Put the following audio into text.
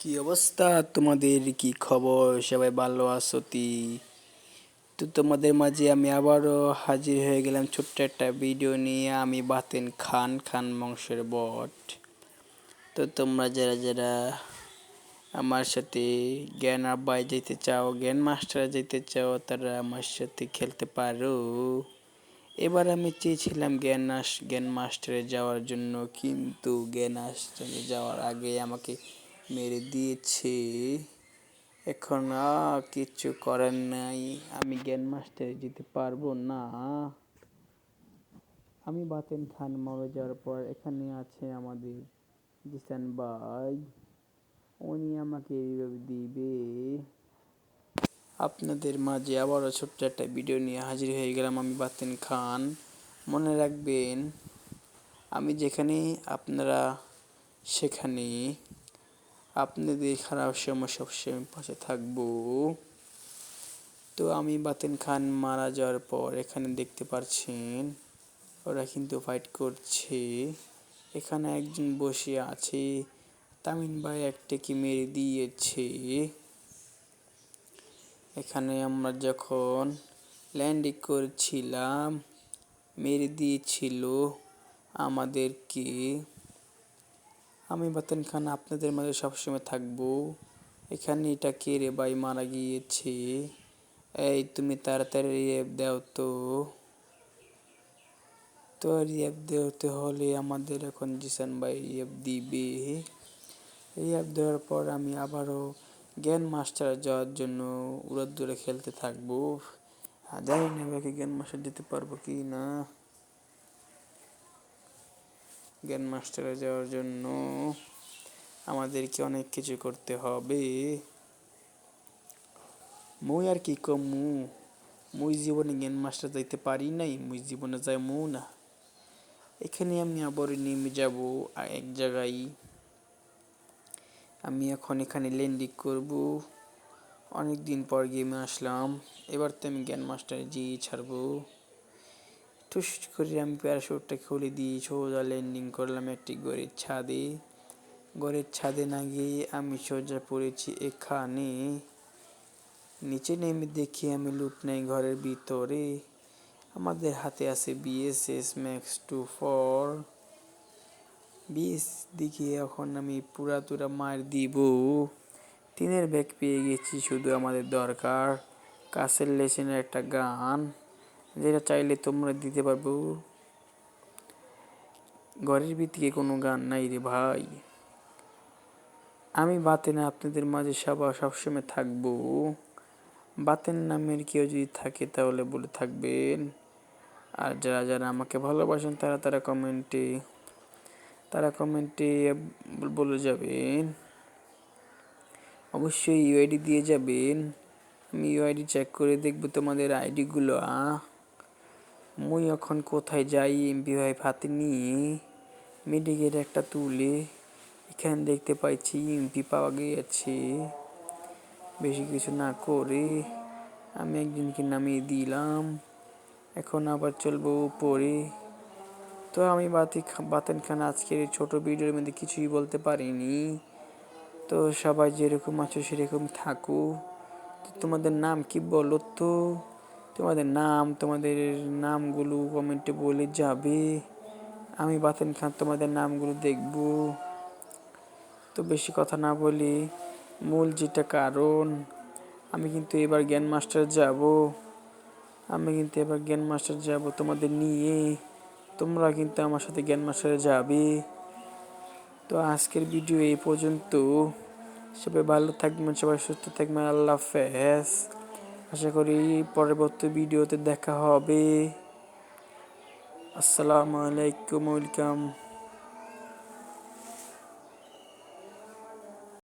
কি অবস্থা তোমাদের? কি খবর? সবাই ভালো আছো? তো তোমাদের মাঝে আমি আবারও হাজির হয়ে গেলাম ছোট্ট একটা ভিডিও নিয়ে। আমি বাতেন খান খান বংশের বট। তো তোমরা যারা যারা আমার সাথে জ্ঞান আব্বায় যেতে চাও, জ্ঞান মাস্টারে যেতে চাও, তারা আমার সাথে খেলতে পারো। এবার আমি চেয়েছিলাম জ্ঞান মাস্টারে যাওয়ার জন্য, কিন্তু জ্ঞান মাস্টারে যাওয়ার আগে আমাকে মেরে দিয়েছে। এখন কিচ্ছু করার নাই, আমি জ্ঞান মাস্টারে যেতে পারবো না। আমি বাতেন খান মরে যাওয়ার পর এখানে আছে আমাদের জিসান ভাই, উনি আমাকে রিভাইভ দিবে। আপনাদের মাঝে আবারও ছোট্ট একটা ভিডিও নিয়ে হাজির হয়ে গেলাম। আমি বাতেন খান। মনে রাখবেন, আমি যেখানে আপনারা সেখানে। আপনাদের খারাপ সময় সবসময় পাশে থাকবো। তো আমি বাতেন খান মারা যাওয়ার পর এখানে দেখতে পাচ্ছেন ওরা কিন্তু ফাইট করছে। এখানে একজন বসে আছে, তামিম ভাই একটাকে মেরে দিয়েছে। এখানে আমরা যখন ল্যান্ডিং করছিলাম মেরে দিয়েছিল আমাদেরকে। আমি বাতেন খান আপনাদের মাঝে সবসময় থাকবো। এখানে এটা কে রে ভাই মারা গিয়েছে? এই তুমি তাড়াতাড়ি রিভাইভ দাও তো। তো রিভাইভ দেওয়াতে হলে আমাদের এখন জিসান ভাই রিভাইভ দিবে। রিভাইভ দেওয়ার পর আমি আবারও জ্ঞান মাস্টার যাওয়ার জন্য উড়াদুড়ে খেলতে থাকবো। জানি না বাকি জ্ঞান মাস্টার যেতে পারবো কি না। জ্ঞান মাস্টারে যাওয়ার জন্য আমাদেরকে অনেক কিছু করতে হবে। মুই আর কি কমু, মুই জীবনে জ্ঞান মাস্টার যাইতে পারি নাই, মুই জীবনে যাইমু না। এখানে আমি আবার নেমে যাব এক জায়গায়। আমি এখন এখানে ল্যান্ডিং করব। অনেক দিন পর গেমে আসলাম, এবার তো আমি জ্ঞান মাস্টারে যেয়ে ছাড়বো। ঠুস করে আমি প্যারাশুটটা খুলে দিয়ে সোজা ল্যান্ডিং করলাম একটি ঘরের ছাদে। ঘরের ছাদে না গিয়ে আমি সোজা পড়েছি এখানে। নিচে নেমে দেখি আমি লুট নাই ঘরের ভিতরে। আমাদের হাতে আছে বিএসএস ম্যাক্স 24। বিএস দিকে এখন আমি পুরা মার দিব। টিনের ব্যাগ পেয়ে গেছি, শুধু আমাদের দরকার কাসেল লেসেনের একটা গান, যেটা চাইলে তোমরা দিতে পারবো। ঘরের ভিতরে কোনো গান নাই রে ভাই। আমি বাতেন আপনাদের মাঝে সবসময় থাকবো। বাতেন নামের কেউ যদি থাকে তাহলে বলে থাকবেন। আর যারা যারা আমাকে ভালোবাসেন তারা কমেন্টে বলে যাবেন। অবশ্যই ইউআইডি দিয়ে যাবেন। আমি ইউআইডি চেক করে দেখবো তোমাদের আইডিগুলো। মুই এখন কোথায় যাই? এমপি ভাই হাতে নিয়ে মেডিকেট একটা তুলে এখানে দেখতে পাইছি এমপি পাওয়া গিয়েছে। বেশি কিছু না করে আমি একজনকে নামিয়ে দিলাম। এখন আবার চলবো উপরে। তো আমি বাতেন খান আজকের ছোট ভিডিওর মধ্যে কিছুই বলতে পারিনি। তো সবাই যেরকম আছো সেরকম থাকো। তো তোমাদের নাম কি বলো তো? তোমাদের নামগুলো কমেন্টে বলে যাবে। আমি বাতেন খান তোমাদের নামগুলো দেখব। তো বেশি কথা না বলি, মূল যেটা কারণ, আমি কিন্তু এবার জ্ঞান মাস্টার যাব তোমাদের নিয়ে। তোমরা কিন্তু আমার সাথে জ্ঞান মাস্টারে যাবে। তো আজকের ভিডিও এই পর্যন্ত। সবাই ভালো থাকবেন, সবাই সুস্থ থাকবেন। আল্লাহ হাফেজ। আশা করি পরবর্তী ভিডিওতে দেখা হবে। আসসালামু আলাইকুম, ওয়েলকাম।